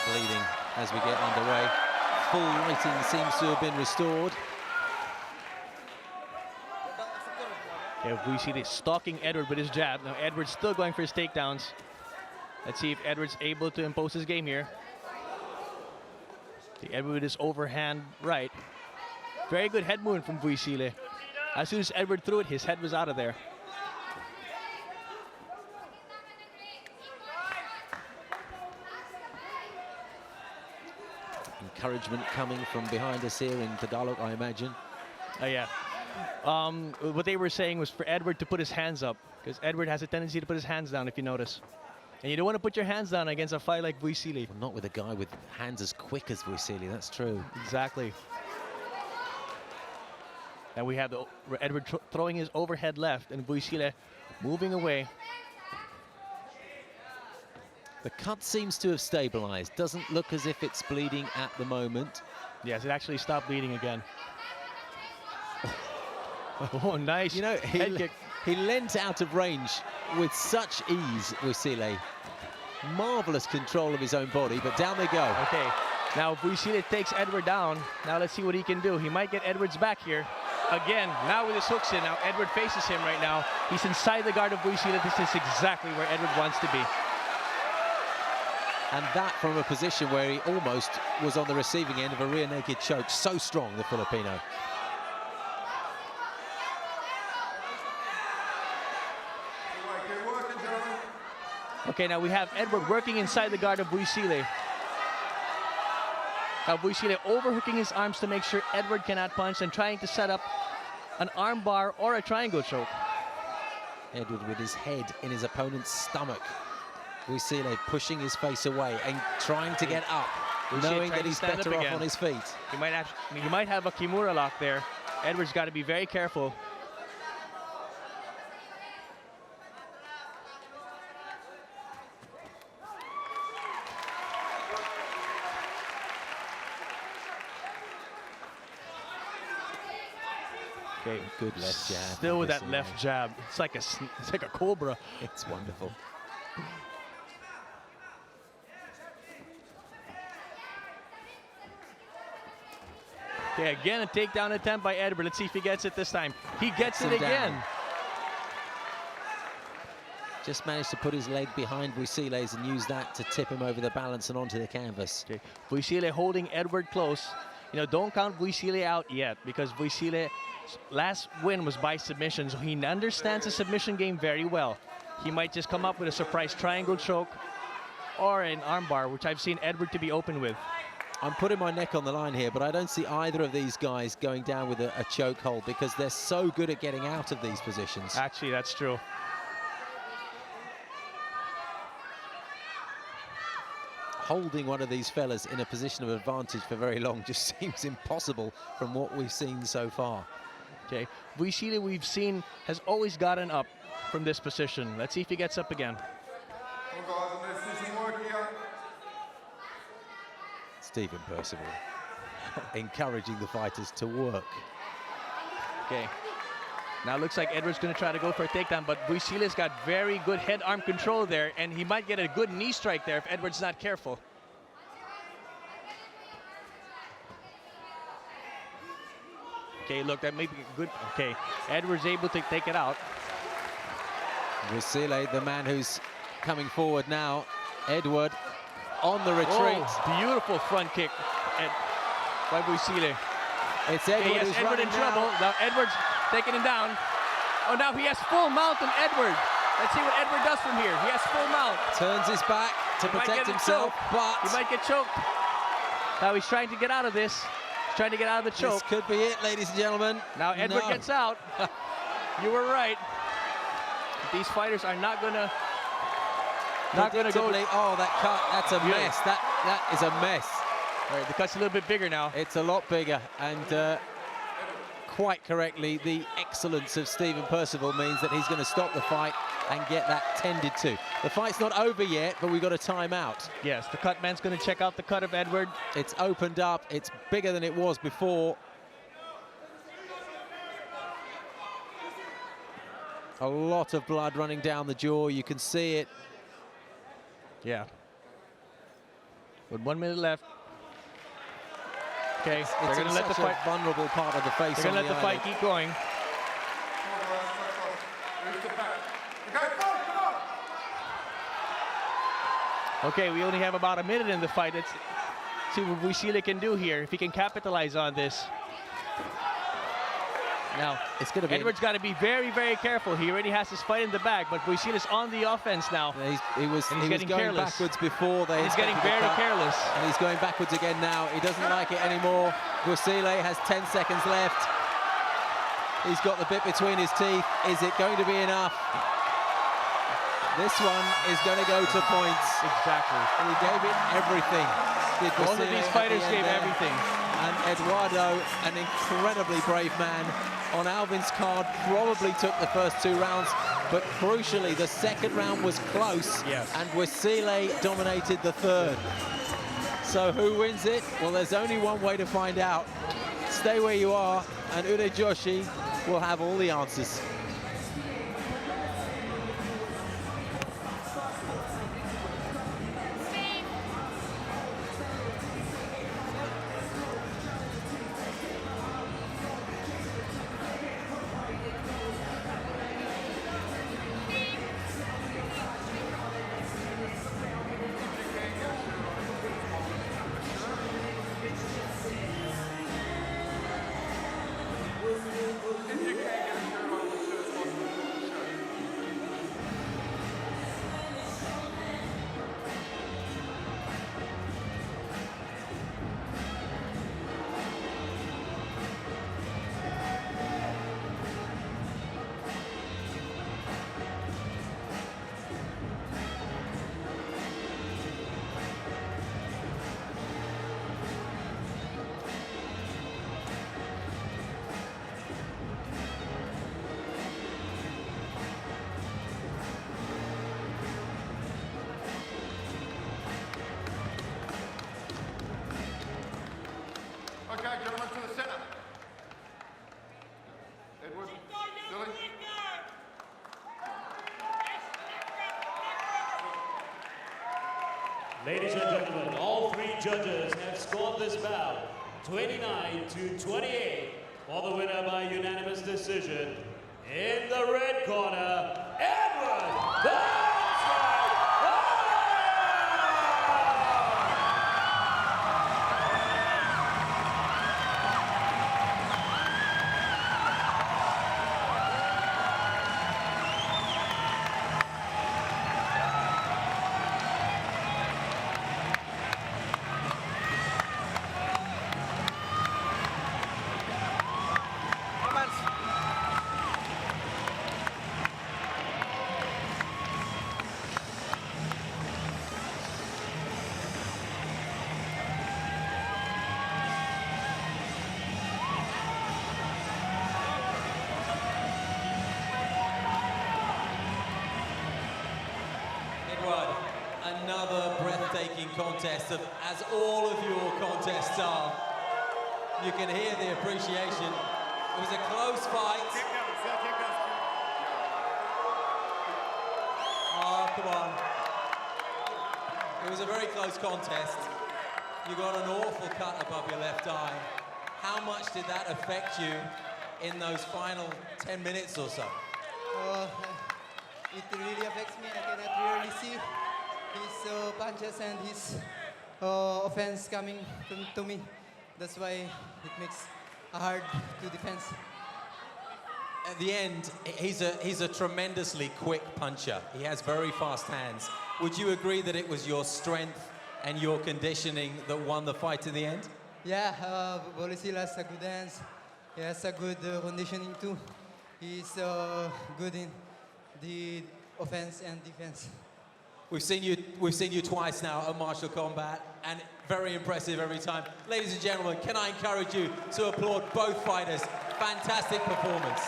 bleeding as we get underway. Full lighting seems to have been restored. Yeah, Vuyisile stalking Edward with his jab. Now Edward's still going for his takedowns. Let's see if Edward's able to impose his game here. The Edward with his overhand right. Very good head movement from Vuyisile. As soon as Edward threw it, his head was out of there. Encouragement coming from behind us here in Tagalog, I imagine. Oh yeah. What they were saying was for Edward to put his hands up, because Edward has a tendency to put his hands down, if you notice. And you don't want to put your hands down against a fighter like Vuyisile. Well, not with a guy with hands as quick as Vuyisile, that's true. Exactly. And we have Edward throwing his overhead left and Vuyisile moving away. The cut seems to have stabilized. Doesn't look as if it's bleeding at the moment. Yes, it actually stopped bleeding again. Oh, nice. You know, he leant out of range with such ease, Vuyisile. Marvelous control of his own body, but down they go. Okay, now Vuyisile takes Edward down. Now let's see what he can do. He might get Edward's back here. Again, now with his hooks in. Now Edward faces him right now. He's inside the guard of Vuyisile. This is exactly where Edward wants to be. And that from a position where he almost was on the receiving end of a rear naked choke. So strong, the Filipino. Okay, now we have Edward working inside the guard of Vuyisile. Now Vuyisile overhooking his arms to make sure Edward cannot punch and trying to set up an arm bar or a triangle choke. Edward with his head in his opponent's stomach. Vuyisile pushing his face away and trying to get up, knowing that he's better off on his feet. He might have a Kimura lock there. Edward's got to be very careful. Okay, good left jab. Still with that left jab. It's like a cobra. It's wonderful. Okay, again a takedown attempt by Edward. Let's see if he gets it this time. He gets it again. Down. Just managed to put his leg behind Vuyisile's and use that to tip him over the balance and onto the canvas. Okay. Vuyisile holding Edward close. You know, don't count Vuyisile out yet because Vuyisile's last win was by submission, so he understands the submission game very well. He might just come up with a surprise triangle choke or an armbar, which I've seen Edward to be open with. I'm putting my neck on the line here, but I don't see either of these guys going down with a choke hold because they're so good at getting out of these positions. Actually, that's true. Holding one of these fellas in a position of advantage for very long just seems impossible from what we've seen so far. Okay, Vuyisile we've seen has always gotten up from this position. Let's see if he gets up again. Stephen Percival encouraging the fighters to work. Okay, now it looks like Edward's going to try to go for a takedown, but Vuyisile's got very good head-arm control there, and he might get a good knee strike there if Edward's not careful. Okay, look, that may be good. Okay, Edward's able to take it out. Vuyisile, the man who's coming forward now. Edward on the retreat. Oh, beautiful front kick by Vuyisile. It's Edward, okay, yes, Edward in trouble. Now Edward's taking him down. Oh, now he has full mount on Edward. Let's see what Edward does from here. He has full mount. Turns his back to protect himself, but he might get choked. Now he's trying to get out of this. He's trying to get out of the choke. This could be it, ladies and gentlemen. Now Edward gets out. You were right. These fighters are not gonna go. Oh, that cut, that's a mess. That is a mess. All right, the cut's a little bit bigger now. It's a lot bigger, and quite correctly, the excellence of Stephen Percival means that he's going to stop the fight and get that tended to. The fight's not over yet, but we've got a timeout. Yes, the cut man's going to check out the cut of Edward. It's opened up. It's bigger than it was before. A lot of blood running down the jaw. You can see it. Yeah. with 1 minute left. Okay, It's they're going to let the fight. vulnerable part of the face. They're going to let the fight keep going. Okay, we only have about a minute in the fight. Let's see what Vuyisile can do here, if he can capitalize on this. Now, It's going to be. Edward's got to be very, very careful. He already has his fight in the bag, but Vuyisile's on the offense now. He was getting going careless. backwards before. He's getting very careless. And he's going backwards again now. He doesn't like it anymore. Vuyisile has 10 seconds left. He's got the bit between his teeth. Is it going to be enough? This one is going to go to points. Exactly. He gave it everything. Both of these fighters gave everything. And Eduardo, an incredibly brave man, on Alvin's card, probably took the first 2 rounds, but crucially, the second round was close, yes, and Vuyisile dominated the third. So who wins it? Well, there's only one way to find out. Stay where you are, and Uday Joshi will have all the answers. Okay, gentlemen, to the center. Edward, Silly. Ladies and gentlemen, all 3 judges have scored this bout 29-28 for the winner by unanimous decision. In the red corner, Edward Eduard, another breathtaking contest, as all of your contests are. You can hear the appreciation. It was a close fight. Oh, come on. It was a very close contest. You got an awful cut above your left eye. How much did that affect you in those final 10 minutes or so? It really affects me. I cannot really see his punches and his offense coming to me. That's why it makes it hard to defend. At the end, he's a tremendously quick puncher. He has very fast hands. Would you agree that it was your strength and your conditioning that won the fight in the end? Yeah, Vuyisile has a good hands. He has a good conditioning too. He's good in the offense and defense. We've seen you twice now at Martial Combat, and very impressive every time. Ladies and gentlemen, can I encourage you to applaud both fighters? Fantastic performance.